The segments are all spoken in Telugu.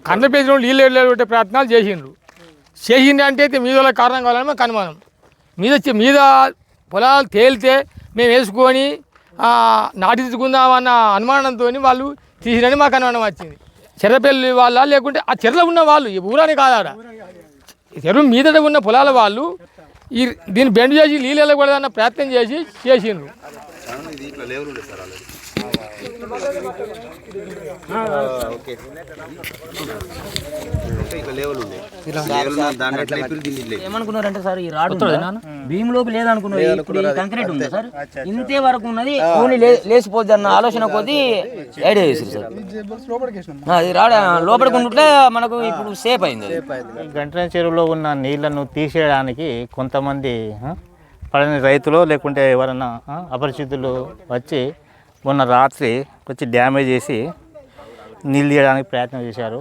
కండపేసిన నీళ్ళు పెట్టే ప్రయత్నాలు చేసిండు అంటే మీద కారణం కావాలని మాకు అనుమానం. మీద పొలాలు తేలితే మేము వేసుకొని నాటించుకుందామన్న అనుమానంతో వాళ్ళు తీసిరని మాకు అనుమానం వచ్చింది. చెర్రపల్లి వాళ్ళ లేకుంటే ఆ చెర్రలో ఉన్న వాళ్ళు ఈ ఊరని కాదాడ చెరువు మీద ఉన్న పొలాల వాళ్ళు దీన్ని బెండ్ చేసి నీళ్ళు వెళ్ళకూడదన్న ప్రయత్నం చేసిండ్రు. ఏమనుకున్నారంటే సార్ ఈ రాడు భీములోకి లేదనుకున్నారు, ఇప్పుడు కంక్రీట్ ఉంది సార్ ఇంతే వరకు ఉన్నది ఓన్లీ లేచిపోద్ది అన్న ఆలోచన కొద్దీ ఐడియా చేసారు సార్. అది రాడ లోపలికి ఉంటే మనకు ఇప్పుడు సేఫ్ అయింది. గంటల చెరువులో ఉన్న నీళ్లను తీసేయడానికి కొంతమంది పడని రైతులు లేకుంటే ఎవరన్నా అపరిచితులు వచ్చి మొన్న రాత్రి వచ్చి డ్యామేజ్ చేసి నీళ్ళు తీయడానికి ప్రయత్నం చేశారు.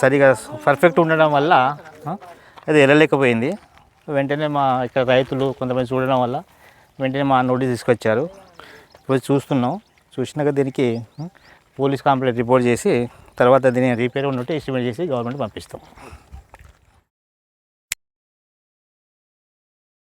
సరిగా పర్ఫెక్ట్ ఉండడం వల్ల అది వెళ్ళలేకపోయింది. వెంటనే మా ఇక్కడ రైతులు కొంతమంది చూడడం వల్ల వెంటనే మా నోటీస్ తీసుకొచ్చారు. ఇప్పుడు చూస్తున్నాం. చూసినాక దీనికి పోలీస్ కంప్లైంట్ రిపోర్ట్ చేసి తర్వాత దీన్ని రిపేర్ ఉన్నట్టు ఎస్టిమేట్ చేసి గవర్నమెంట్ పంపిస్తాం.